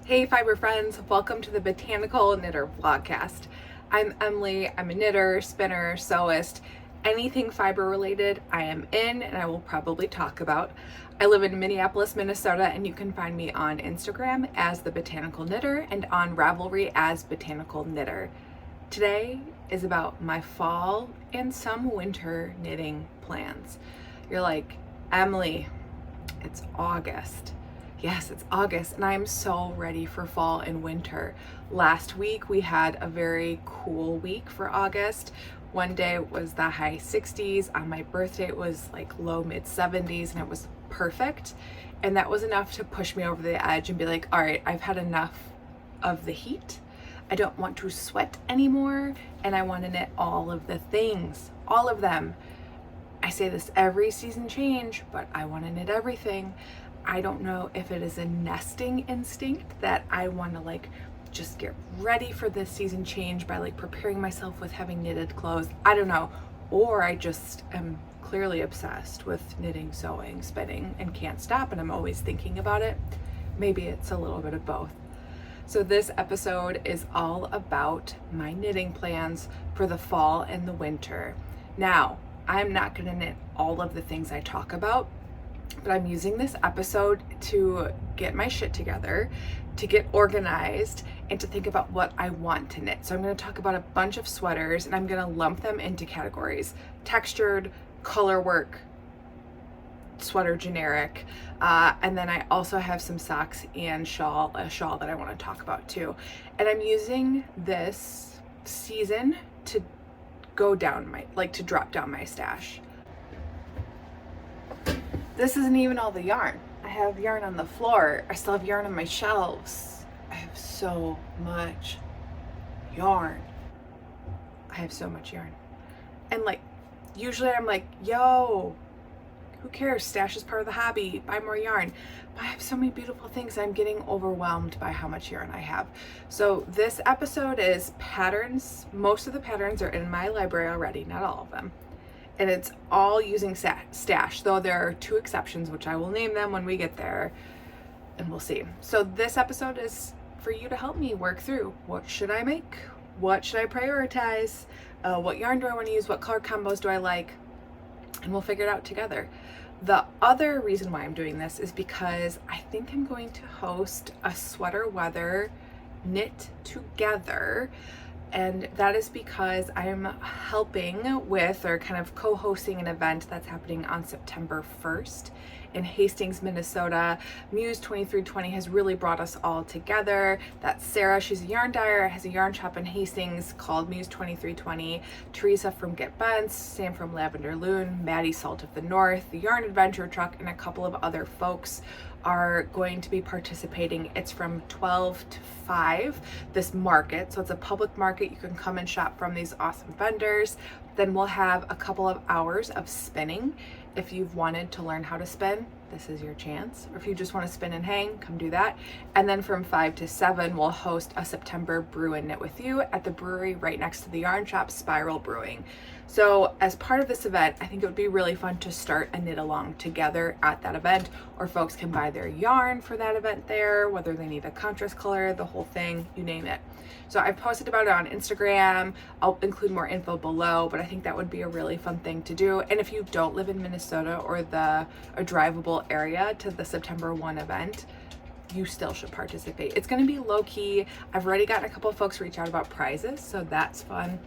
Hey fiber friends, welcome to the Botanical Knitter Vlogcast. I'm Emily, I'm a knitter, spinner, sewist, anything fiber related I am in and I will probably talk about. I live in Minneapolis, Minnesota, and you can find me on Instagram as the Botanical Knitter and on Ravelry as Botanical Knitter. Today is about my fall and some winter knitting plans. You're like, Emily, it's August. Yes, it's August and I'm so ready for fall and winter. Last week we had a very cool week for August. One day it was the high 60s. On my birthday it was like low mid 70s and it was perfect. And that was enough to push me over the edge and be like, all right, I've had enough of the heat. I don't want to sweat anymore and I want to knit all of the things, all of them. I say this every season change, but I want to knit everything. I don't know if it is a nesting instinct that I want to like just get ready for this season change by like preparing myself with having knitted clothes. I don't know. Or I just am clearly obsessed with knitting, sewing, spinning, and can't stop, and I'm always thinking about it. Maybe it's a little bit of both. So this episode is all about my knitting plans for the fall and the winter. Now, I'm not going to knit all of the things I talk about, but I'm using this episode to get my shit together, to get organized, and to think about what I want to knit. So I'm going to talk about a bunch of sweaters and I'm going to lump them into categories: textured, color work, sweater generic, and then I also have some socks and a shawl that I want to talk about too. And I'm using this season to drop down my stash. This isn't even all the yarn. I have yarn on the floor. I still have yarn on my shelves. I have so much yarn. And like, usually I'm like, yo, who cares? Stash is part of the hobby. Buy more yarn. But I have so many beautiful things. I'm getting overwhelmed by how much yarn I have. So this episode is patterns. Most of the patterns are in my library already, not all of them. And it's all using stash, though there are two exceptions, which I will name them when we get there, and we'll see. So this episode is for you to help me work through, what should I make? What should I prioritize? What yarn do I want to use? What color combos do I like? And we'll figure it out together. The other reason why I'm doing this is because I think I'm going to host a sweater weather knit together. And that is because I'm helping with, or kind of co-hosting, an event that's happening on September 1st in Hastings, Minnesota. Muse 2320 has really brought us all together. That's Sarah, she's a yarn dyer, has a yarn shop in Hastings called Muse 2320. Teresa from Get Bentz, Sam from Lavender, Lune, Maddie Salt of the North, the Yarn Adventure Truck, and a couple of other folks are going to be participating. It's from 12 to 5, this market. So it's a public market. You can come and shop from these awesome vendors. Then we'll have a couple of hours of spinning. If you've wanted to learn how to spin, this is your chance. Or if you just want to spin and hang, come do that. And then from 5 to 7, we'll host a September brew and knit with you at the brewery right next to the yarn shop, Spiral Brewing. So as part of this event, I think it would be really fun to start a knit along together at that event, or folks can buy their yarn for that event there, whether they need a contrast color, the whole thing, you name it. So I've posted about it on Instagram. I'll include more info below, but I think that would be a really fun thing to do. And if you don't live in Minnesota or a drivable area to the September 1 event, you still should participate. It's going to be low key. I've already gotten a couple of folks reach out about prizes, so that's fun.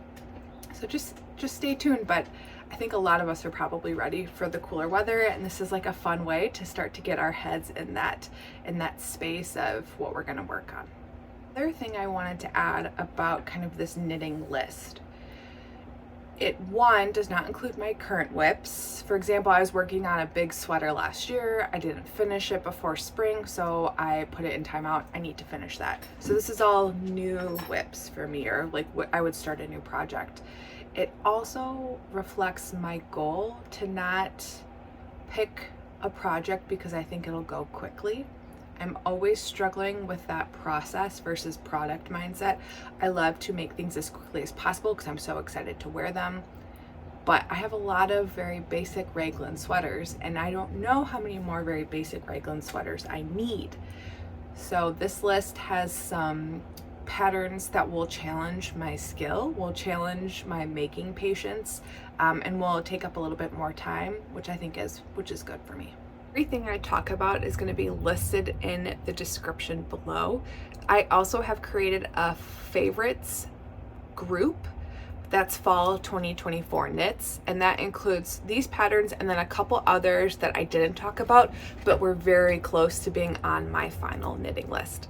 So just stay tuned, but I think a lot of us are probably ready for the cooler weather, and this is like a fun way to start to get our heads in that space of what we're going to work on. Other thing I wanted to add about kind of this knitting list. One does not include my current whips. For example, I was working on a big sweater last year. I didn't finish it before spring, so I put it in timeout. I need to finish that. So this is all new whips for me, or like what I would start a new project. It also reflects my goal to not pick a project because I think it'll go quickly. I'm always struggling with that process versus product mindset. I love to make things as quickly as possible because I'm so excited to wear them. But I have a lot of very basic raglan sweaters, and I don't know how many more very basic raglan sweaters I need. So this list has some patterns that will challenge my skill, will challenge my making patience, and will take up a little bit more time, which is good for me. Everything I talk about is going to be listed in the description below. I also have created a favorites group that's fall 2024 knits, and that includes these patterns and then a couple others that I didn't talk about, but were very close to being on my final knitting list.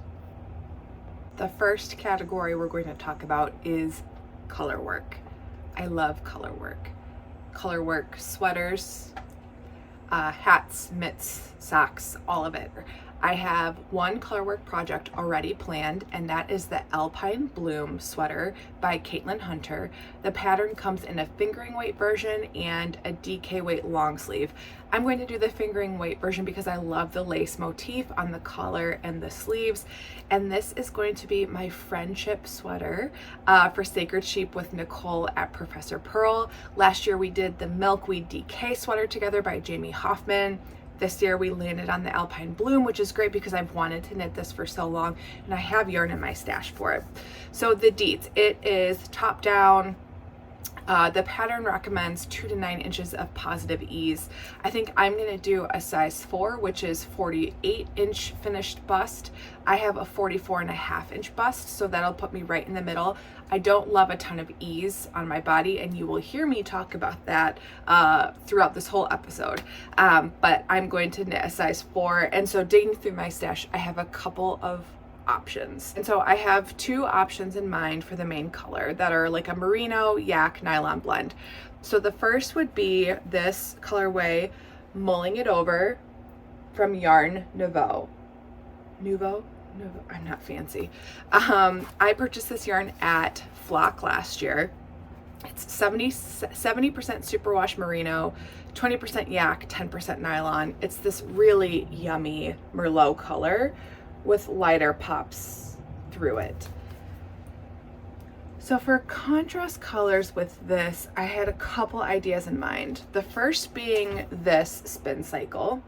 The first category we're going to talk about is color work. I love color work. Color work sweaters, hats, mitts, socks, all of it. I have one colorwork project already planned, and that is the Alpine Bloom sweater by Caitlin Hunter. The pattern comes in a fingering weight version and a DK weight long sleeve. I'm going to do the fingering weight version because I love the lace motif on the collar and the sleeves. And this is going to be my friendship sweater for Sacred Sheep with Nicole at Professor Pearl. Last year we did the Milkweed DK sweater together by Jamie Hoffman. This year we landed on the Alpine Bloom, which is great because I've wanted to knit this for so long and I have yarn in my stash for it. So the deets, it is top down. The pattern recommends 2 to 9 inches of positive ease. I think I'm going to do a size 4, which is 48-inch finished bust. I have a 44.5-inch bust, so that'll put me right in the middle. I don't love a ton of ease on my body, and you will hear me talk about that throughout this whole episode. But I'm going to knit a size 4, and so digging through my stash, I have a couple of options. And so I have 2 options in mind for the main color that are like a merino yak nylon blend. So the first would be this colorway, Mulling It Over from Yarn Nouveau. I'm not fancy. I purchased this yarn at Flock last year. It's 70% superwash merino, 20% yak, 10% nylon. It's this really yummy Merlot color with lighter pops through it. So for contrast colors with this, I had a couple ideas in mind. The first being this Spincycle,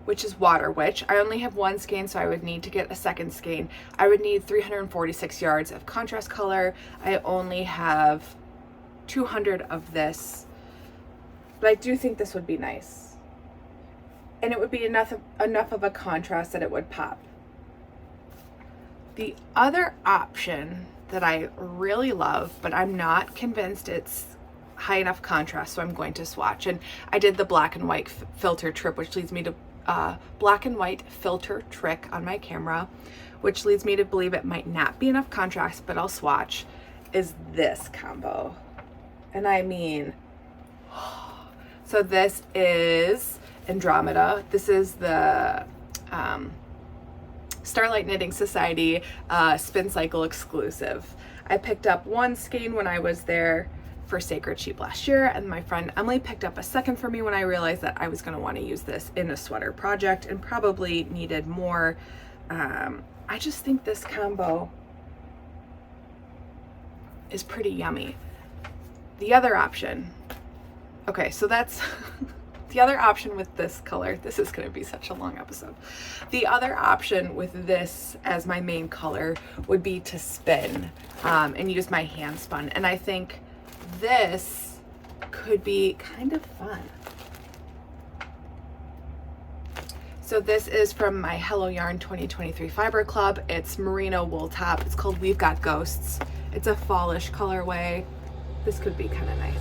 which is Water Witch. I only have 1 skein, so I would need to get a second skein. I would need 346 yards of contrast color. I only have 200 of this, but I do think this would be nice. And it would be enough of a contrast that it would pop. The other option that I really love, but I'm not convinced it's high enough contrast, so I'm going to swatch. And I did the black and white filter trick, which leads me to black and white filter trick on my camera, which leads me to believe it might not be enough contrast, but I'll swatch, is this combo. And I mean, so this is Andromeda. This is the Starlight Knitting Society Spincycle exclusive. I picked up 1 skein when I was there for Sacred Sheep last year, and my friend Emily picked up a second for me when I realized that I was going to want to use this in a sweater project and probably needed more. I just think this combo is pretty yummy. The other option, okay, so that's the other option with this color. This is going to be such a long episode. The other option with this as my main color would be to spin and use my hand spun. And I think this could be kind of fun. So this is from my Hello Yarn 2023 Fiber Club. It's merino wool top. It's called We've Got Ghosts. It's a fallish colorway. This could be kind of nice.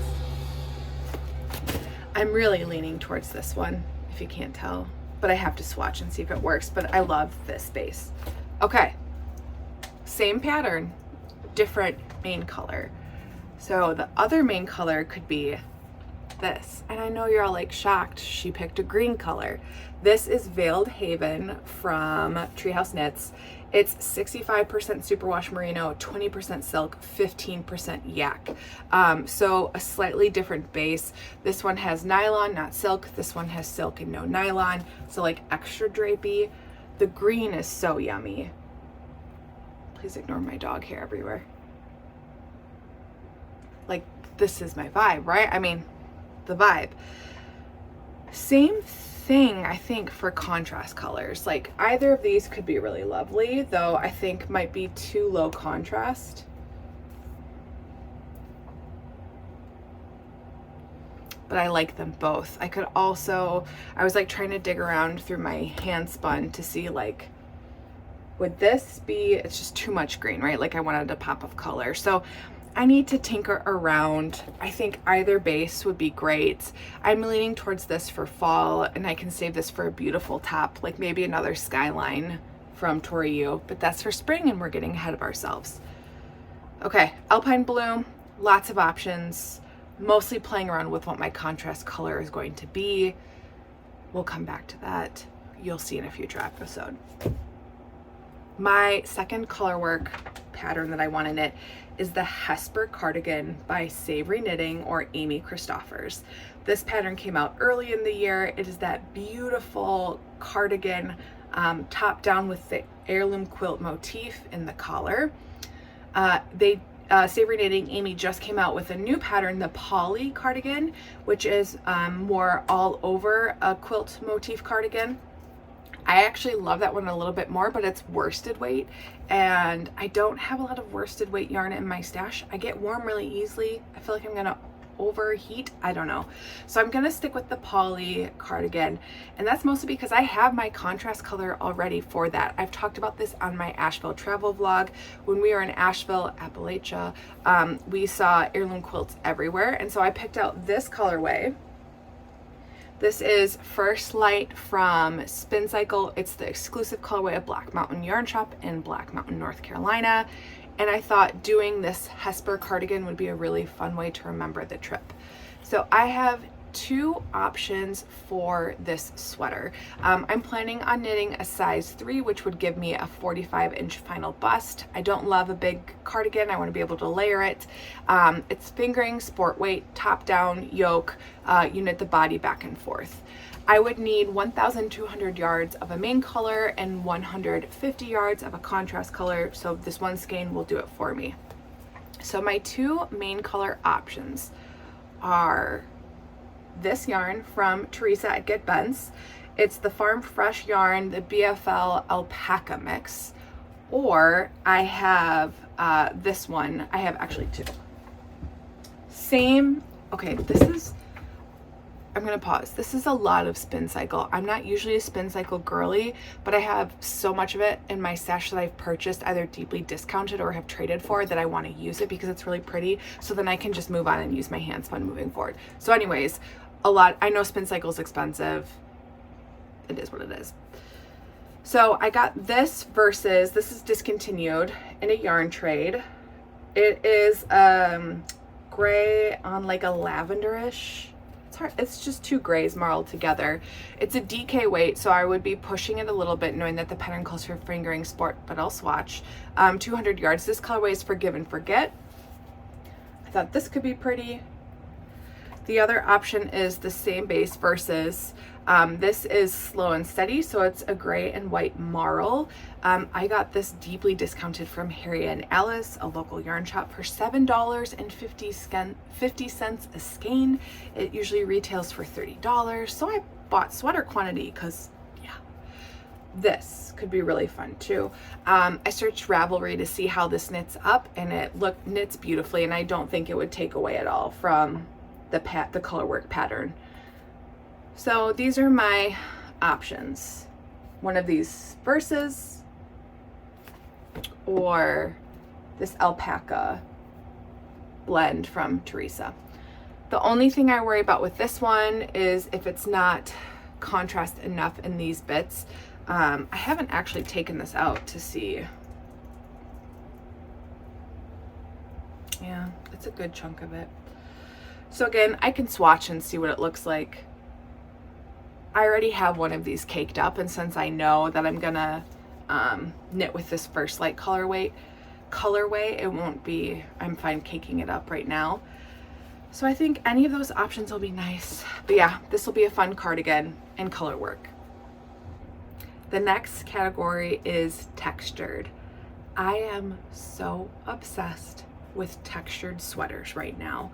I'm really leaning towards this one, if you can't tell, but I have to swatch and see if it works, but I love this base. Okay, same pattern, different main color. So the other main color could be this, and I know you're all like shocked she picked a green color. This is Veiled Haven from Treehouse Knits. It's 65% superwash merino, 20% silk, 15% yak. So a slightly different base. This one has nylon, not silk. This one has silk and no nylon. So like extra drapey. The green is so yummy. Please ignore my dog hair everywhere. Like, this is my vibe, right? I mean, the vibe. Same thing, I think, for contrast colors. Like either of these could be really lovely, though I think might be too low contrast. But I like them both. I could also, I was like trying to dig around through my hand spun to see like, would this be, it's just too much green, right? Like I wanted a pop of color. So I need to tinker around. I think either base would be great. I'm leaning towards this for fall, and I can save this for a beautiful top, like maybe another skyline from Toriu, but that's for spring and we're getting ahead of ourselves. Okay, Alpine blue, lots of options. Mostly playing around with what my contrast color is going to be. We'll come back to that. You'll see in a future episode. My second color work pattern that I want to knit is the Hester cardigan by Savory Knitting or Amy Christoffers. This pattern came out early in the year. It is that beautiful cardigan top down with the heirloom quilt motif in the collar. Savory Knitting, Amy just came out with a new pattern, the Poly cardigan, which is more all over a quilt motif cardigan. I actually love that one a little bit more, but it's worsted weight, and I don't have a lot of worsted weight yarn in my stash. I get warm really easily. I feel like I'm gonna overheat. I don't know. So I'm gonna stick with the Poly cardigan, and that's mostly because I have my contrast color already for that. I've talked about this on my Asheville travel vlog. When we were in Asheville, Appalachia, we saw heirloom quilts everywhere, and so I picked out this colorway. This is First Light from Spincycle. It's the exclusive colorway of Black Mountain Yarn Shop in Black Mountain, North Carolina. And I thought doing this Hester cardigan would be a really fun way to remember the trip. So I have two options for this sweater. I'm planning on knitting a size 3, which would give me a 45-inch final bust. I don't love a big cardigan. I want to be able to layer it. It's fingering, sport weight, top down, yoke. You knit the body back and forth. I would need 1,200 yards of a main color and 150 yards of a contrast color. So this one skein will do it for me. So my two main color options are this yarn from Teresa at Get Bentz. It's the Farm Fresh yarn, the BFL Alpaca mix, or I have this one. I have actually two. Same, okay, this is, I'm gonna pause. This is a lot of Spincycle. I'm not usually a Spincycle girly, but I have so much of it in my stash that I've purchased either deeply discounted or have traded for that I want to use it because it's really pretty. So then I can just move on and use my hand spun moving forward. So anyways, a lot, I know Spincycle is expensive. It is what it is. So I got this versus, this is discontinued in a yarn trade. It is gray on like a lavenderish. It's just two grays marled together. It's a DK weight, so I would be pushing it a little bit, knowing that the pattern calls for fingering sport, but I'll swatch. 200 yards. This colorway is Forgive and Forget. I thought this could be pretty. The other option is the same base versus this is Slow and Steady, so it's a gray and white marl. I got this deeply discounted from Harry and Alice, a local yarn shop, for $7.50 a skein. It usually retails for $30, so I bought sweater quantity because, yeah, this could be really fun too. I searched Ravelry to see how this knits up, and it knits beautifully, and I don't think it would take away at all from the colorwork pattern. So these are my options. One of these versus, or this alpaca blend from Teresa. The only thing I worry about with this one is if it's not contrast enough in these bits. I haven't actually taken this out to see. Yeah, it's a good chunk of it. So again, I can swatch and see what it looks like. I already have one of these caked up, and since I know that I'm gonna knit with this First Light colorway, it won't be, I'm fine caking it up right now. So I think any of those options will be nice. But yeah, this will be a fun cardigan and color work. The next category is textured. I am so obsessed with textured sweaters right now.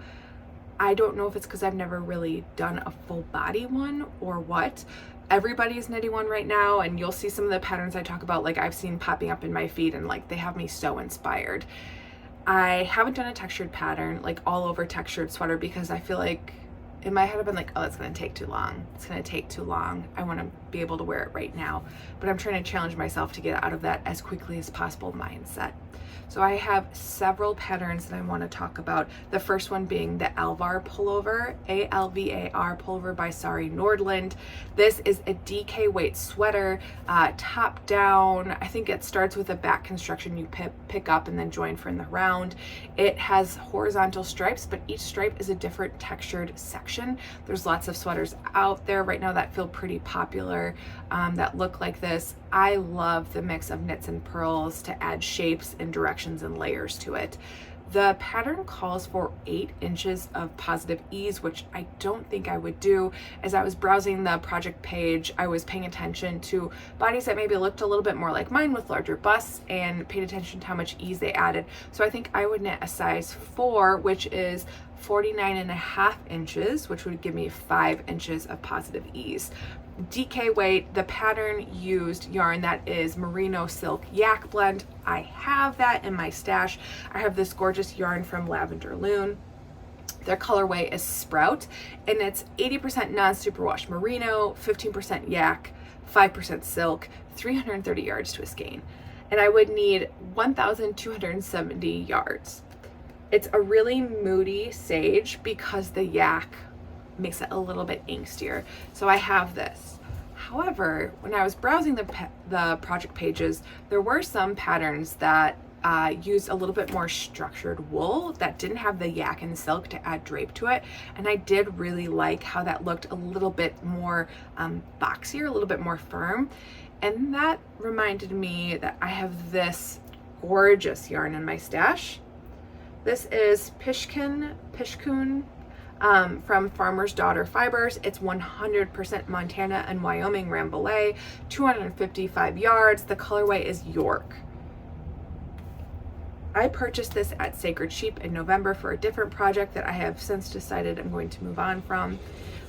I don't know if it's because I've never really done a full body one or what. everybody's knitting one right now, and you'll see some of the patterns I talk about, like I've seen popping up in my feed, and like they have me so inspired. I haven't done a textured pattern, like all over textured sweater, because I feel like in my head I've been like, oh, it's gonna take too long. It's gonna take too long. I wanna be able to wear it right now. But I'm trying to challenge myself to get out of that as quickly as possible mindset. So I have several patterns that I want to talk about. The first one being the Alvar pullover, A-L-V-A-R pullover by Sari Nordlund. This is a DK weight sweater, top down. I think it starts with a back construction you pick up and then join from the round. It has horizontal stripes, but each stripe is a different textured section. There's lots of sweaters out there right now that feel pretty popular, that look like this. I love the mix of knits and purls to add shapes and directions and layers to it. The pattern calls for 8 inches of positive ease, which I don't think I would do. As I was browsing the project page, I was paying attention to bodies that maybe looked a little bit more like mine with larger busts, and paid attention to how much ease they added. So I think I would knit a size 4, which is 49.5 inches, which would give me 5 inches of positive ease. DK weight, the pattern used yarn that is merino silk yak blend. I have that in my stash. I have this gorgeous yarn from Lavender Lune. Their colorway is Sprout, and it's 80% non-superwash merino, 15% yak, 5% silk, 330 yards to a skein. And I would need 1,270 yards. It's a really moody sage because the yak makes it a little bit angstier. So I have this. However, when I was browsing the project pages, there were some patterns that used a little bit more structured wool that didn't have the yak and silk to add drape to it. And I did really like how that looked a little bit more boxier, a little bit more firm. And that reminded me that I have this gorgeous yarn in my stash. This is Pishkun from Farmer's Daughter Fibers. It's 100% Montana and Wyoming Rambouillet, 255 yards. The colorway is York. I purchased this at Sacred Sheep in November for a different project that I have since decided I'm going to move on from.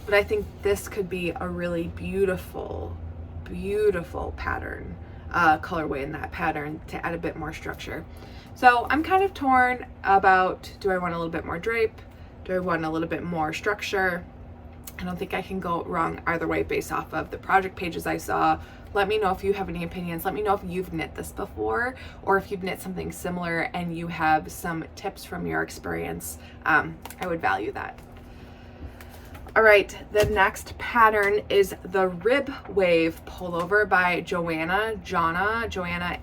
But I think this could be a really beautiful, beautiful pattern, colorway in that pattern to add a bit more structure. So I'm kind of torn about, do I want a little bit more drape? Do I want a little bit more structure? I don't think I can go wrong either way based off of the project pages I saw. Let me know if you have any opinions. Let me know if you've knit this before, or if you've knit something similar and you have some tips from your experience. I would value that. All right, the next pattern is the RibWave pullover by Joanna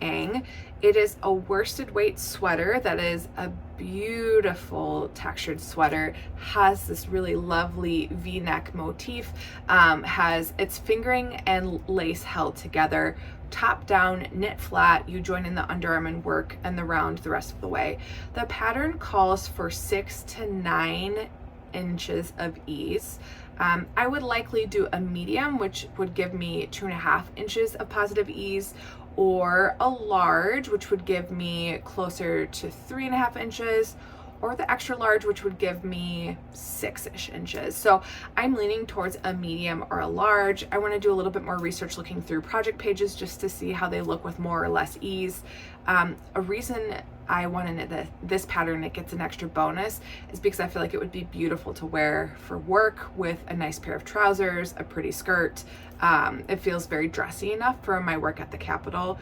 Ang. It is a worsted weight sweater that is a beautiful textured sweater, has this really lovely V-neck motif, has its fingering and lace held together, top down, knit flat, you join in the underarm and work and the round the rest of the way. The pattern calls for 6 to 9 inches of ease. I would likely do a medium, which would give me 2.5 inches of positive ease, or a large, which would give me closer to 3.5 inches, or the extra large, which would give me 6-ish inches. So I'm leaning towards a medium or a large. I want to do a little bit more research looking through project pages just to see how they look with more or less ease. A reason I want to knit this pattern, it gets an extra bonus, is because I feel like it would be beautiful to wear for work with a nice pair of trousers, a pretty skirt. It feels very dressy enough for my work at the Capitol.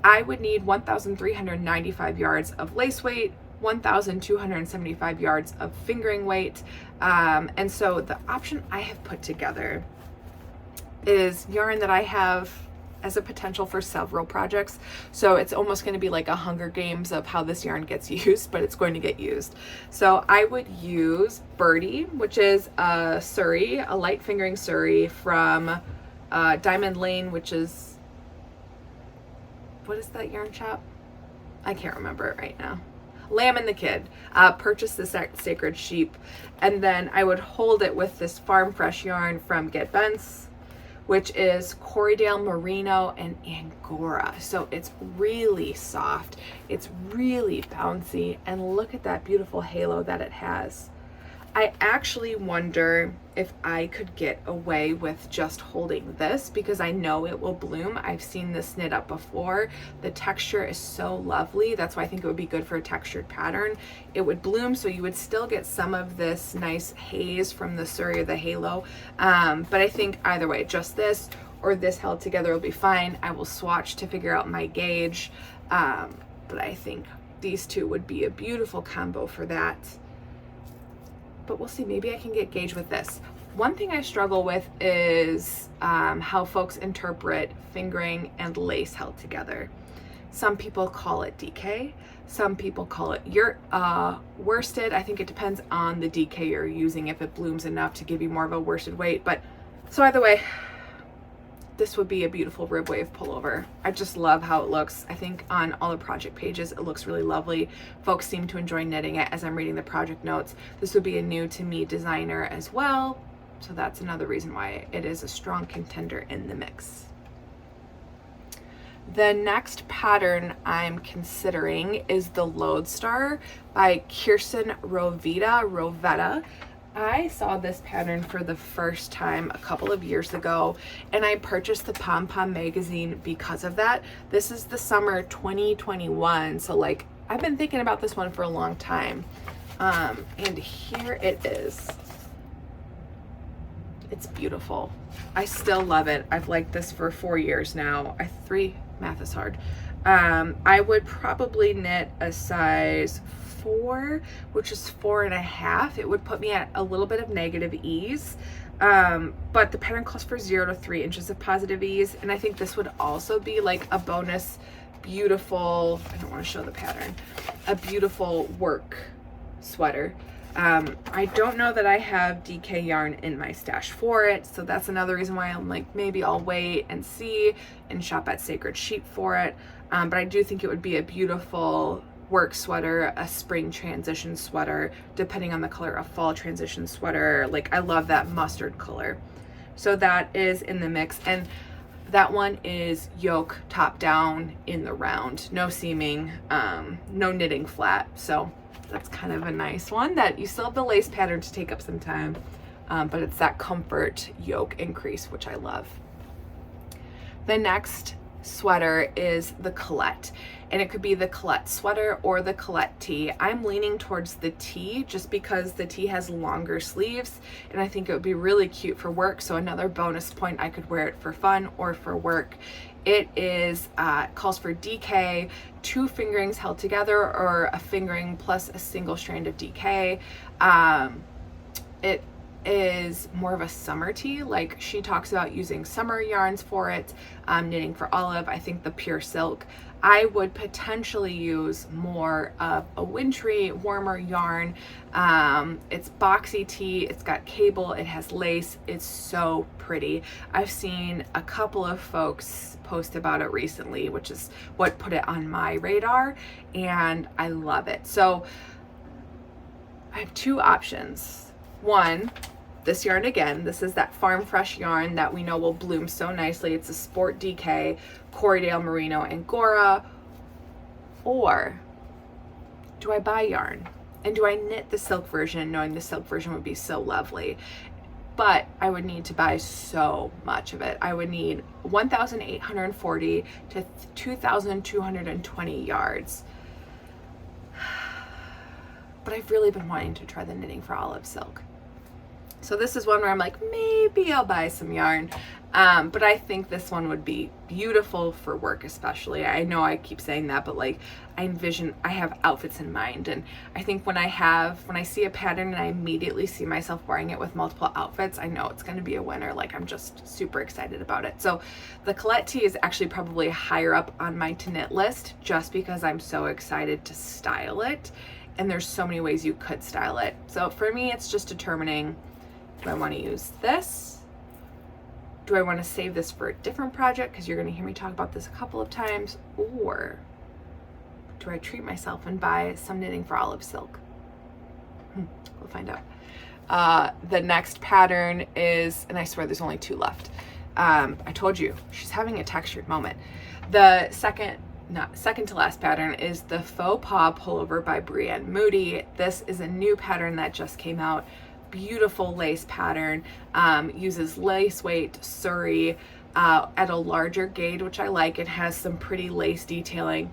I would need 1,395 yards of lace weight, 1,275 yards of fingering weight. And so the option I have put together is yarn that I have as a potential for several projects. So it's almost going to be like a Hunger Games of how this yarn gets used, but it's going to get used. So I would use Birdie, which is a Sari, a light fingering Sari from Diamond Lane, which is, what is that yarn shop? I can't remember it right now. Lamb and the Kid. Purchased this at Sacred Sheep, and then I would hold it with this Farm Fresh yarn from Bentz, which is Corriedale Merino and Angora. So it's really soft, it's really bouncy, and look at that beautiful halo that it has. I actually wonder if I could get away with just holding this because I know it will bloom. I've seen this knit up before. The texture is so lovely. That's why I think it would be good for a textured pattern. It would bloom, so you would still get some of this nice haze from the Sari or the halo. But I think either way, just this or this held together will be fine. I will swatch to figure out my gauge. But I think these two would be a beautiful combo for that. But we'll see, maybe I can get gauge with this. One thing I struggle with is how folks interpret fingering and lace held together. Some people call it DK, some people call it worsted. I think it depends on the DK you're using, if it blooms enough to give you more of a worsted weight. But so either way, this would be a beautiful RibWave pullover. I just love how it looks. I think on all the project pages, it looks really lovely. Folks seem to enjoy knitting it as I'm reading the project notes. This would be a new to me designer as well. So that's another reason why it is a strong contender in the mix. The next pattern I'm considering is the Lodestar by Kjerstin Rovetta. I saw this pattern for the first time a couple of years ago, and I purchased the Pom Pom magazine because of that. This is the summer 2021, so like I've been thinking about this one for a long time. And here it is. It's beautiful. I still love it. I've liked this for 4 years now. Math is hard. I would probably knit a size 4, which is 4.5. It would put me at a little bit of negative ease, but the pattern calls for 0 to 3 inches of positive ease, and I think this would also be like a bonus beautiful, I don't want to show the pattern, a beautiful work sweater. I don't know that I have DK yarn in my stash for it, so that's another reason why I'm like, maybe I'll wait and see and shop at Sacred Sheep for it. But I do think it would be a beautiful work sweater, a spring transition sweater, depending on the color, a fall transition sweater. Like, I love that mustard color. So that is in the mix, and that one is yoke top down in the round, no seaming, no knitting flat. So that's kind of a nice one that you still have the lace pattern to take up some time, but it's that comfort yoke increase, which I love. The next sweater is the Colette, and it could be the Colette sweater or the Colette tee. I'm leaning towards the tee just because the tee has longer sleeves, and I think it would be really cute for work. So another bonus point, I could wear it for fun or for work. It is calls for DK, 2 fingerings held together, or a fingering plus a single strand of DK. It is more of a summer tee. Like, she talks about using summer yarns for it, knitting for olive. I think the pure silk. I would potentially use more of a wintry, warmer yarn. It's boxy tee, it's got cable, it has lace, it's so pretty. I've seen a couple of folks post about it recently, which is what put it on my radar, and I love it. So I have 2 options. One, this yarn again. This is that Farm Fresh yarn that we know will bloom so nicely. It's a Sport DK, Corriedale Merino Angora. Or do I buy yarn? And do I knit the silk version, knowing the silk version would be so lovely? But I would need to buy so much of it. I would need 1,840 to 2,220 yards. But I've really been wanting to try the knitting for olive silk. So this is one where I'm like, maybe I'll buy some yarn. But I think this one would be beautiful for work, especially. I know I keep saying that, but like, I have outfits in mind. And I think when I see a pattern and I immediately see myself wearing it with multiple outfits, I know it's going to be a winner. Like, I'm just super excited about it. So the Colette tee is actually probably higher up on my to knit list, just because I'm so excited to style it. And there's so many ways you could style it. So for me, it's just determining, do I want to use this? Do I want to save this for a different project? Because you're going to hear me talk about this a couple of times. Or do I treat myself and buy some knitting for olive silk? We'll find out. The next pattern is, and I swear there's only 2 left. I told you, she's having a textured moment. The second second to last pattern is the Faux Pas Pullover by Brienne Moody. This is a new pattern that just came out. Beautiful lace pattern, uses lace weight Sari at a larger gauge, which I like. It has some pretty lace detailing.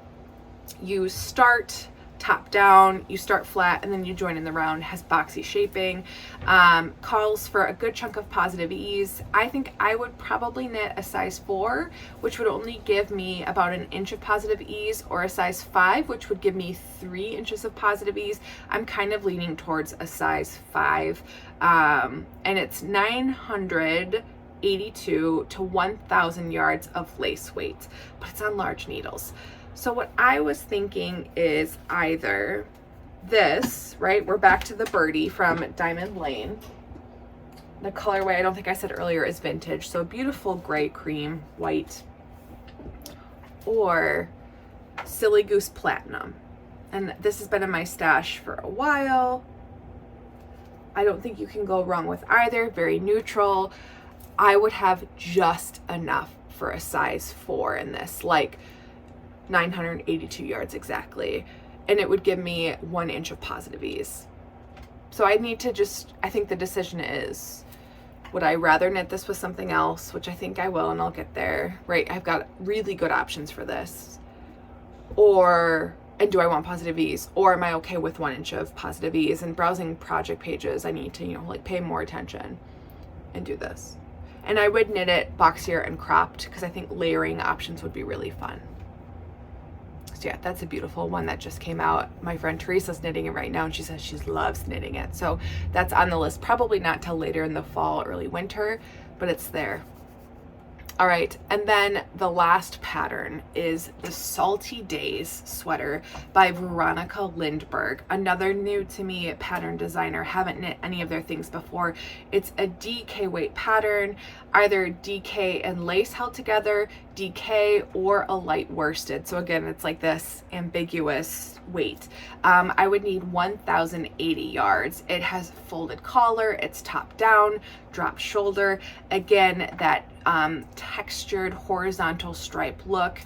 You start top down, you start flat, and then you join in the round. Has boxy shaping, calls for a good chunk of positive ease. I think I would probably knit a size 4, which would only give me about an inch of positive ease, or a size 5, which would give me 3 inches of positive ease. I'm kind of leaning towards a size 5, and it's 982 to 1,000 yards of lace weight, but it's on large needles. So what I was thinking is either this, right? We're back to the Birdie from Diamond Lane. The colorway, I don't think I said earlier, is vintage. So beautiful gray, cream, white, or Silly Goose Platinum. And this has been in my stash for a while. I don't think you can go wrong with either. Very neutral. I would have just enough for a size 4 in this, like 982 yards exactly, and it would give me 1 inch of positive ease. So I need to I think the decision is, would I rather knit this with something else, which I think I will, and I'll get there, right? I've got really good options for this, and do I want positive ease, or am I okay with 1 inch of positive ease? And browsing project pages, I need to, like, pay more attention and do this. And I would knit it boxier and cropped, because I think layering options would be really fun. So yeah, that's a beautiful one that just came out. My friend Teresa's knitting it right now, and she says she loves knitting it. So that's on the list, probably not till later in the fall, early winter, but it's there. All right, and then the last pattern is the Salty Days sweater by Veronica Lindberg, another new to me pattern designer. Haven't knit any of their things before. It's a DK weight pattern, either DK and lace held together, DK, or a light worsted. So again, it's like this ambiguous weight. I would need 1,080 yards. It has folded collar, it's top down, drop shoulder. Again, that textured horizontal stripe look.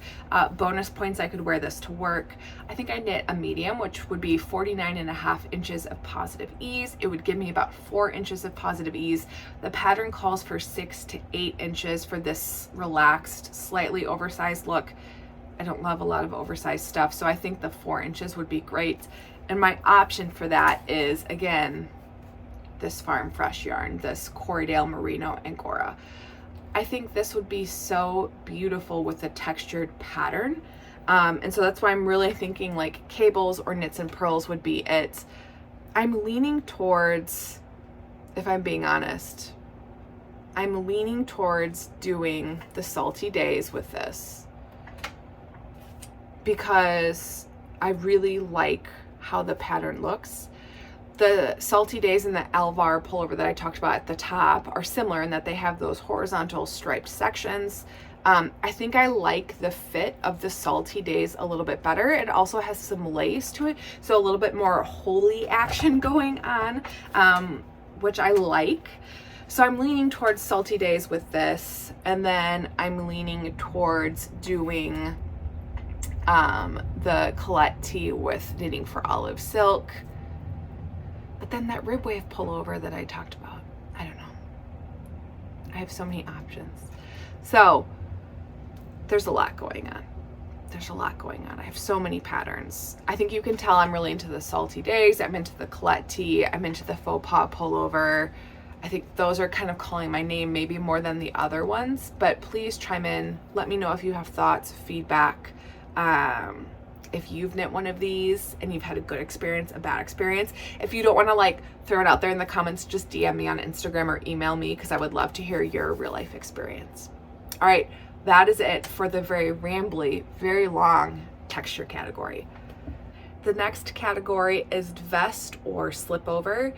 Bonus points, I could wear this to work. I think I knit a medium, which would be 49.5 inches of positive ease. It would give me about 4 inches of positive ease. The pattern calls for 6 to 8 inches for this relaxed, slightly oversized look. I don't love a lot of oversized stuff, so I think the 4 inches would be great. And my option for that is, again, this Farm Fresh yarn, this Corriedale Merino Angora. I think this would be so beautiful with a textured pattern. And so that's why I'm really thinking like cables or knits and pearls would be it. I'm leaning towards, if I'm being honest, I'm leaning towards doing the Salty Days with this, because I really like how the pattern looks. The Salty Days and the Alvar pullover that I talked about at the top are similar in that they have those horizontal striped sections. I think I like the fit of the Salty Days a little bit better. It also has some lace to it, so a little bit more holy action going on, which I like. So I'm leaning towards Salty Days with this, and then I'm leaning towards doing the Colette tee with Knitting for Olive Silk. But then that RibWave pullover that I talked about, I don't know. I have so many options. So there's a lot going on. There's a lot going on. I have so many patterns. I think you can tell I'm really into the Salty Days. I'm into the Colette tee. I'm into the Faux Pas pullover. I think those are kind of calling my name maybe more than the other ones, but please chime in. Let me know if you have thoughts, feedback. If you've knit one of these and you've had a good experience, a bad experience. If you don't want to like throw it out there in the comments, just DM me on Instagram or email me, because I would love to hear your real life experience. All right, that is it for the very rambly, very long texture category. The next category is vest or slipover.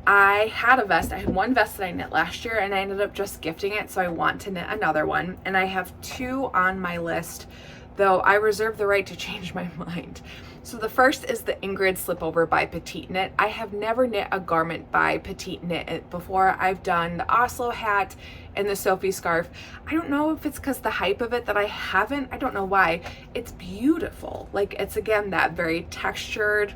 I had a vest. I had one vest that I knit last year and I ended up just gifting it, so I want to knit another one. And I have 2 on my list. though I reserve the right to change my mind. So the first is the Ingrid Slipover by Petite Knit. I have never knit a garment by Petite Knit before. I've done the Oslo hat and the Sophie scarf. I don't know if it's because the hype of it that I haven't. I don't know why. It's beautiful. Like, it's again that very textured.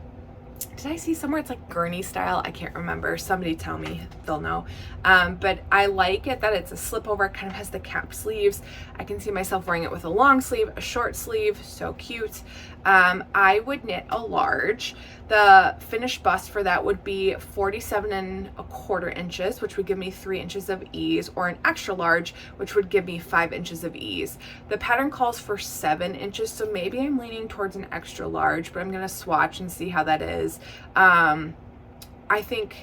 Did I see somewhere it's like gurney style? I can't remember. Somebody tell me, they'll know. But I like it that it's a slip over. It kind of has the cap sleeves. I can see myself wearing it with a long sleeve, a short sleeve. So cute. I would knit a large. The finished bust for that would be 47¼ inches, which would give me 3 inches of ease, or an extra large, which would give me 5 inches of ease. The pattern calls for 7 inches, so maybe I'm leaning towards an extra large, but I'm gonna swatch and see how that is. I think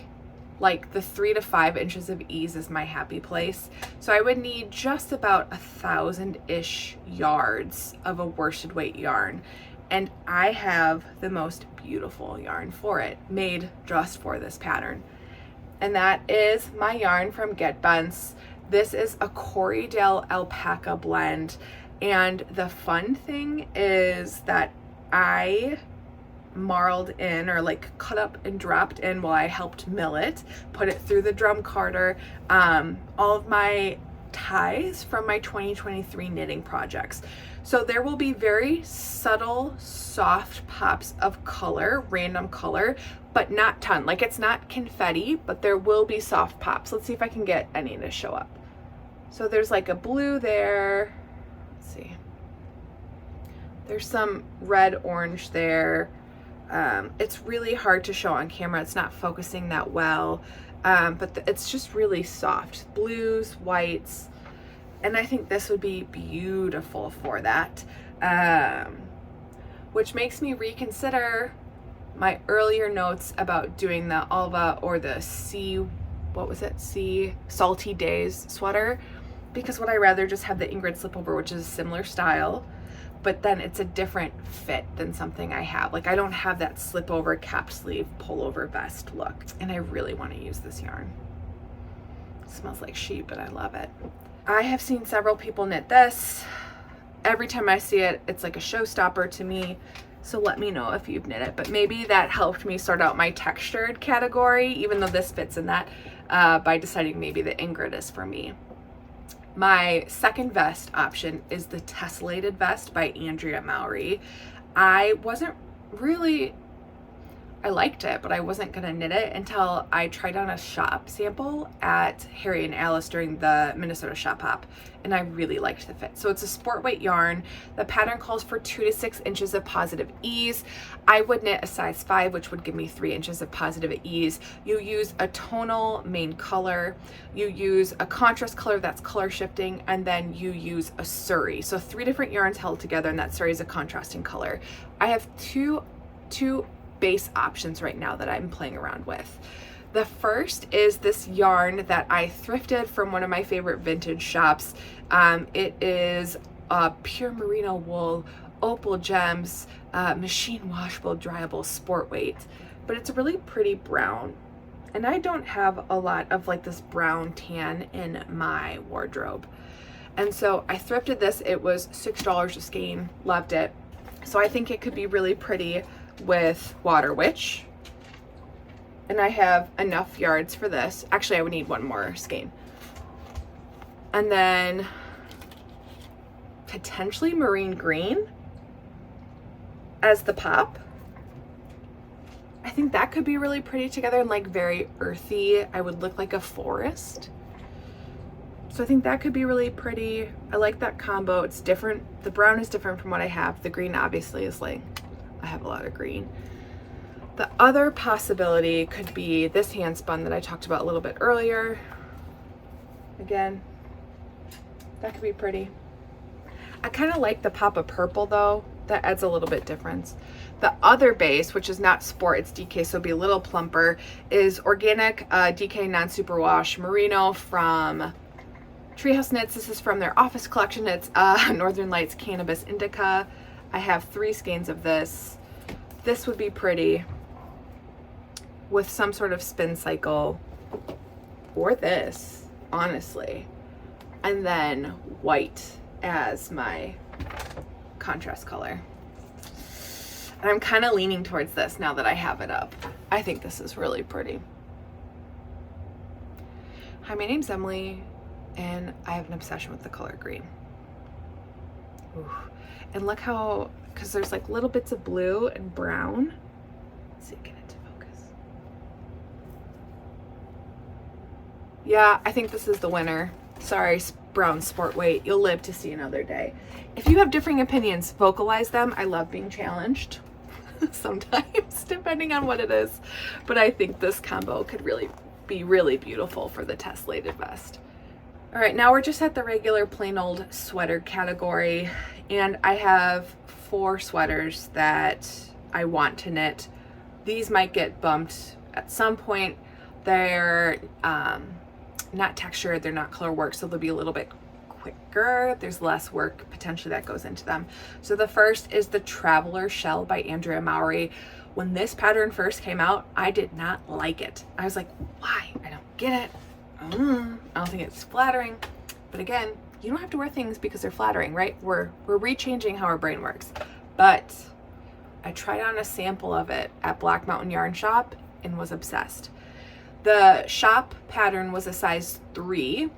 like the 3 to 5 inches of ease is my happy place. So I would need just about 1,000-ish yards of a worsted weight yarn. And I have the most beautiful yarn for it, made just for this pattern. And that is my yarn from Get Bentz. This is a Corriedale Alpaca blend. And the fun thing is that I marled in, or like cut up and dropped in while I helped mill it, put it through the drum carder, all of my ties from my 2023 knitting projects. So there will be very subtle, soft pops of color, random color, but not ton. Like, it's not confetti, but there will be soft pops. Let's see if I can get any to show up. So there's like a blue there. Let's see. There's some red, orange there. It's really hard to show on camera. It's not focusing that well, but it's just really soft. Blues, whites, and I think this would be beautiful for that, which makes me reconsider my earlier notes about doing the Alva or the Sea Salty Days sweater, because would I rather just have the Ingrid Slipover, which is a similar style, but then it's a different fit than something I have. Like, I don't have that slip over cap sleeve pullover vest look, and I really want to use this yarn. It smells like sheep, but I love it. I have seen several people knit this. Every time I see it, it's like a showstopper to me. So let me know if you've knit it, but maybe that helped me sort out my textured category, even though this fits in that, by deciding maybe the Ingrid is for me. My second vest option is the Tessellated Vest by Andrea Mowry. I liked it, but I wasn't gonna knit it until I tried on a shop sample at Harry and Alice during the Minnesota Shop Hop, and I really liked the fit. So it's a sport weight yarn. The pattern calls for 2 to 6 inches of positive ease. I would knit a size 5, which would give me 3 inches of positive ease. You use a tonal main color, you use a contrast color that's color shifting, and then you use a Sari. So 3 different yarns held together, and that Sari is a contrasting color. I have two base options right now that I'm playing around with. The first is this yarn that I thrifted from one of my favorite vintage shops. It is a pure merino wool, opal gems, machine washable, dryable sport weight, but it's a really pretty brown. And I don't have a lot of like this brown tan in my wardrobe. And so I thrifted this. It was $6 a skein, loved it. So I think it could be really pretty with Water Witch, and I have enough yards for this. Actually, I would need one more skein, and then potentially Marine Green as the pop. I think that could be really pretty together, and like very earthy. I would look like a forest. So I think that could be really pretty. I like that combo. It's different. The brown is different from what I have. The green obviously is like, I have a lot of green. The other possibility could be this hand spun that I talked about a little bit earlier. Again, that could be pretty. I kind of like the pop of purple though. That adds a little bit difference. The other base, which is not sport, it's DK, so it'll be a little plumper, is organic DK non-superwash merino from Treehouse Knits. This is from their office collection. It's Northern Lights Cannabis Indica. I have 3 skeins of this. This would be pretty with some sort of Spincycle, or this, honestly. And then white as my contrast color. And I'm kind of leaning towards this now that I have it up. I think this is really pretty. Hi, my name's Emily, and I have an obsession with the color green. Ooh. And look how, because there's like little bits of blue and brown. Let's see, get it to focus. Yeah, I think this is the winner. Sorry, brown sport weight. You'll live to see another day. If you have differing opinions, vocalize them. I love being challenged sometimes, depending on what it is. But I think this combo could really be really beautiful for the tessellated vest. All right, now we're just at the regular plain old sweater category, and I have 4 sweaters that I want to knit. These might get bumped at some point. They're not textured, they're not color work, so they'll be a little bit quicker. There's less work potentially that goes into them. So the first is the Traveler Shell by Andrea Mowry. When this pattern first came out, I did not like it. I was like, why? I don't get it. I don't think it's flattering. But again, you don't have to wear things because they're flattering, right? We're rechanging how our brain works. But I tried on a sample of it at Black Mountain Yarn Shop and was obsessed. The shop pattern was a size 3,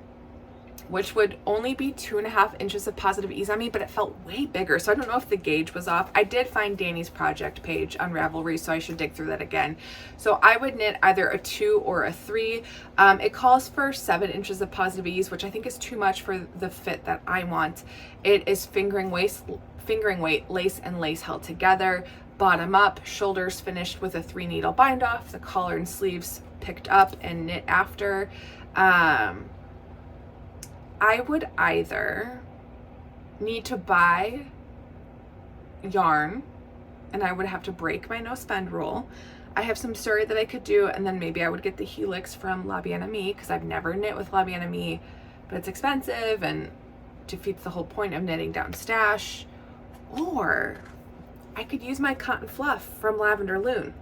which would only be 2.5 inches of positive ease on me, but it felt way bigger. So I don't know if the gauge was off. I did find Danny's project page on Ravelry, so I should dig through that again. So I would knit either a 2 or a 3. It calls for 7 inches of positive ease, which I think is too much for the fit that I want. It is fingering weight, lace and lace held together, bottom up, shoulders finished with a 3 needle bind off, the collar and sleeves picked up and knit after. I would either need to buy yarn, and I would have to break my no spend rule. I have some Sari that I could do, and then maybe I would get the helix from La Bien Amie, because I've never knit with La Bien Amie, but it's expensive and defeats the whole point of knitting down stash. Or I could use my cotton fluff from Lavender Lune.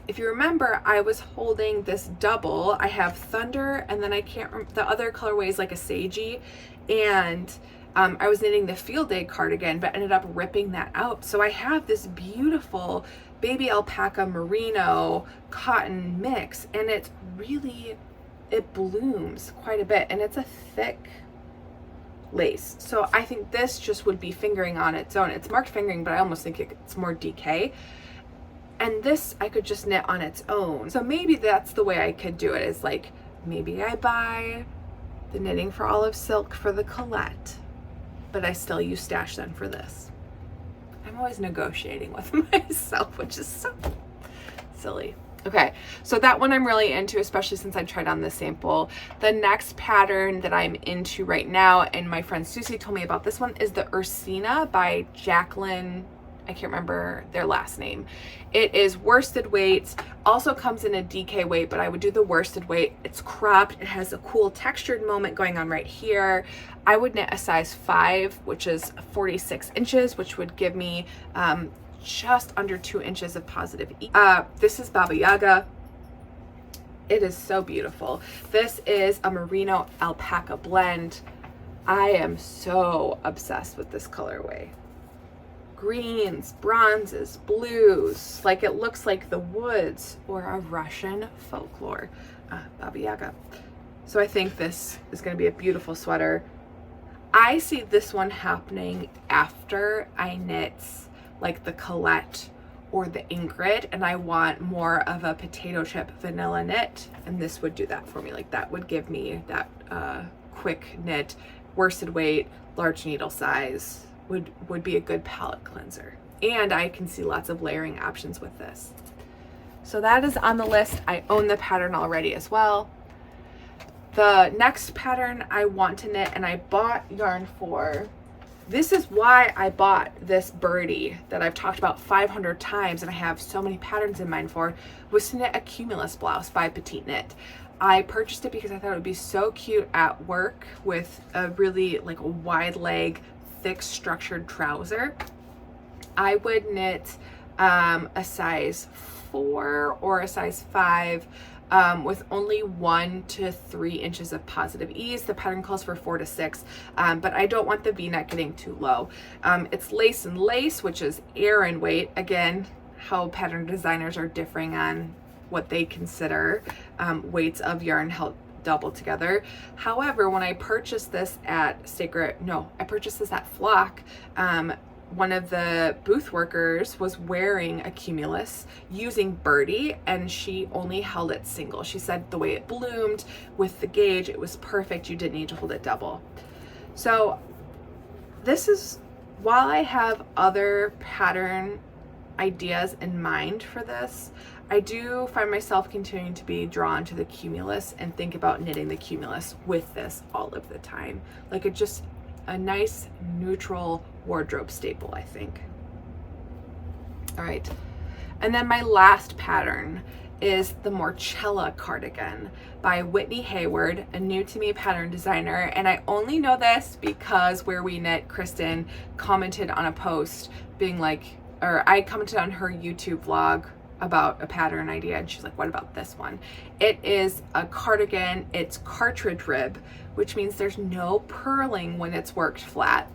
If you remember, I was holding this double. I have Thunder, and then I can't remember, the other colorway is like a sagey, and I was knitting the Field Day cardigan, but ended up ripping that out. So I have this beautiful baby alpaca merino cotton mix, and it's really, it blooms quite a bit, and it's a thick lace. So I think this just would be fingering on its own. It's marked fingering, but I almost think it's more DK. And this I could just knit on its own. So maybe that's the way I could do it, is like, maybe I buy the Knitting for Olive Silk for the Colette, but I still use stash then for this. I'm always negotiating with myself, which is so silly. Okay, so that one I'm really into, especially since I tried on this sample. The next pattern that I'm into right now, and my friend Susie told me about this one, is the Ursina by Jacqueline, I can't remember their last name. It is worsted weight, also comes in a DK weight, but I would do the worsted weight. It's cropped, it has a cool textured moment going on right here. I would knit a size 5, which is 46 inches, which would give me just under 2 inches of positive ease. This is Baba Yaga. It is so beautiful. This is a merino alpaca blend. I am so obsessed with this colorway. Greens, bronzes, blues, like it looks like the woods or a Russian folklore. Baba Yaga. So I think this is going to be a beautiful sweater. I see this one happening after I knit like the Colette or the Ingrid, and I want more of a potato chip vanilla knit, and this would do that for me. Like that would give me that quick knit, worsted weight, large needle size. Would be a good palette cleanser, and I can see lots of layering options with this. So that is on the list. I own the pattern already as well. The next pattern I want to knit, and I bought yarn for, this is why I bought this Birdie that I've talked about 500 times and I have so many patterns in mind for, was to knit a Cumulus blouse by Petite Knit. I purchased it because I thought it would be so cute at work with a really like a wide leg, thick structured trouser. I would knit a size 4 or a size 5 with only 1 to 3 inches of positive ease. The pattern calls for 4 to 6, but I don't want the V-neck getting too low. It's lace and lace, which is Aran weight. Again, how pattern designers are differing on what they consider weights of yarn held double together. However, when I purchased this at I purchased this at Flock, one of the booth workers was wearing a cumulus using Birdie, and she only held it single. She said the way it bloomed with the gauge, it was perfect. You didn't need to hold it double. So this is, while I have other pattern ideas in mind for this, I do find myself continuing to be drawn to the cumulus and think about knitting the cumulus with this all of the time. Like, it's just a nice neutral wardrobe staple, I think. All right, and then my last pattern is the Morchella cardigan by Whitney Hayward, a new to me pattern designer. And I only know this because Where We Knit, Kjerstin, commented on a post being like, or I commented on her YouTube vlog about a pattern idea, and she's like, what about this one? It is a cardigan. It's cartridge rib, which means there's no purling when it's worked flat.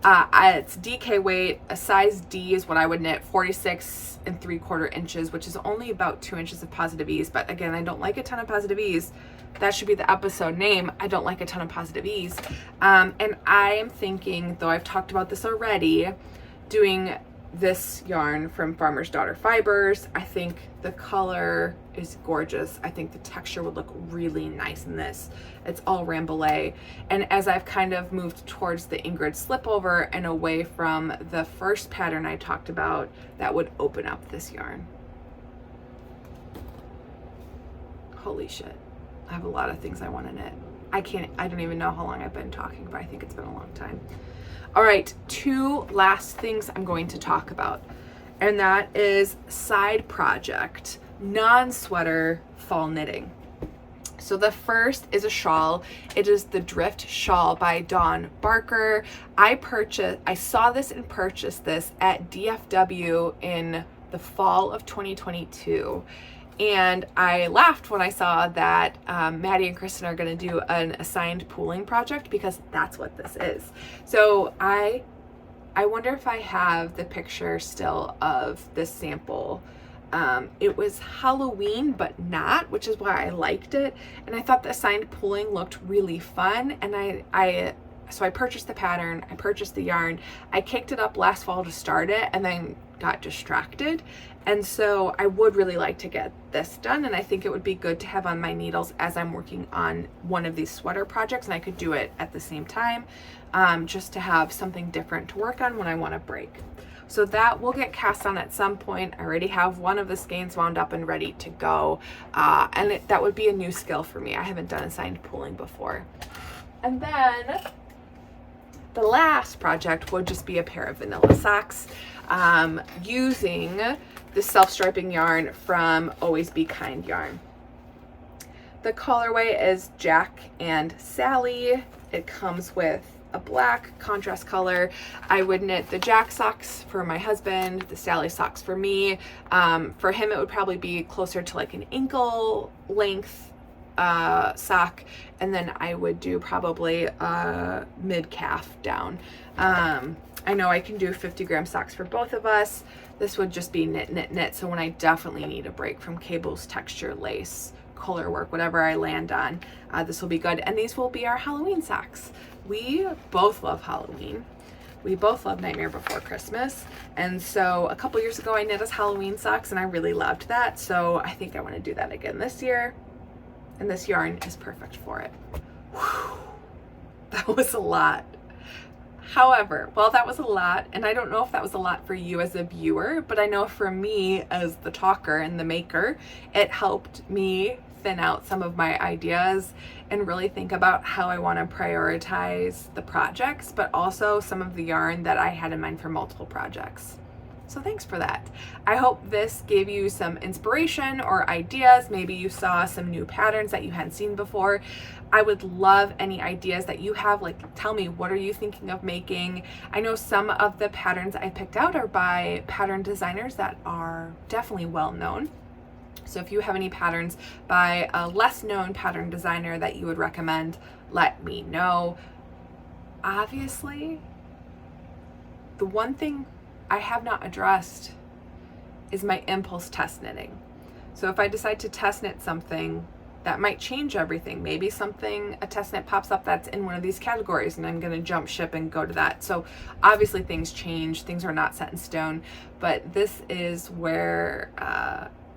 It's DK weight. A size D is what I would knit, 46 3/4 inches, which is only about 2 inches of positive ease. But again, I don't like a ton of positive ease. That should be the episode name. I don't like a ton of positive ease. And I am thinking, though I've talked about this already, doing this yarn from Farmer's Daughter Fibers. I think the color is gorgeous. I think the texture would look really nice in this. It's all Rambouillet. And as I've kind of moved towards the Ingrid slipover and away from the first pattern I talked about, that would open up this yarn. Holy shit. I have a lot of things I want to knit. I don't even know how long I've been talking, but I think it's been a long time. All right, 2 last things I'm going to talk about, and that is side project, non-sweater fall knitting. So the first is a shawl. It is the Drift Shawl by Dawn Barker. I saw this and purchased this at DFW in the fall of 2022. And I laughed when I saw that Maddie and Kristen are going to do an assigned pooling project, because that's what this is. So I wonder if I have the picture still of this sample. It was Halloween, but not, which is why I liked it. And I thought the assigned pooling looked really fun. And so I purchased the pattern, I purchased the yarn, I kicked it up last fall to start it, and then got distracted. And so I would really like to get this done, and I think it would be good to have on my needles as I'm working on one of these sweater projects, and I could do it at the same time, just to have something different to work on when I want to break. So that will get cast on at some point. I already have one of the skeins wound up and ready to go, and that would be a new skill for me. I haven't done assigned pooling before. And then the last project would just be a pair of vanilla socks, using the self-striping yarn from Always Be Kind yarn. The colorway is Jack and Sally. It comes with a black contrast color. I would knit the Jack socks for my husband, the Sally socks for me. For him, it would probably be closer to like an ankle length sock, and then I would do probably a mid-calf down. I know I can do 50-gram socks for both of us. This would just be knit, knit, knit. So when I definitely need a break from cables, texture, lace, COLORWORK, whatever I land on, this will be good. And these will be our Halloween socks. We both love Halloween. We both love Nightmare Before Christmas. And so a couple years ago, I knit us Halloween socks, and I really loved that. So I think I want to do that again this year. And this yarn is perfect for it. Whew. That was a lot. However, while that was a lot, and I don't know if that was a lot for you as a viewer, but I know for me as the talker and the maker, it helped me thin out some of my ideas and really think about how I want to prioritize the projects, but also some of the yarn that I had in mind for multiple projects. So thanks for that. I hope this gave you some inspiration or ideas. Maybe you saw some new patterns that you hadn't seen before. I would love any ideas that you have. Like, tell me, what are you thinking of making? I know some of the patterns I picked out are by pattern designers that are definitely well known. So if you have any patterns by a less known pattern designer that you would recommend, let me know. Obviously, the one thing I have not addressed is my impulse test knitting. So if I decide to test knit something, that might change everything. Maybe a test knit pops up that's in one of these categories and I'm gonna jump ship and go to that. So obviously things change, things are not set in stone, but this is where,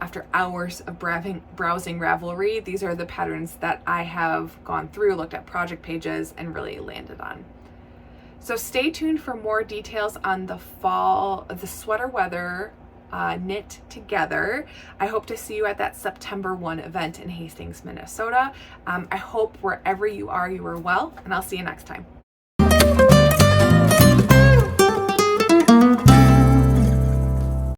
after hours of browsing Ravelry, these are the patterns that I have gone through, looked at project pages, and really landed on. So stay tuned for more details on the sweater weather knit together. I hope to see you at that September 1 event in Hastings, Minnesota. I hope wherever you are well, and I'll see you next time.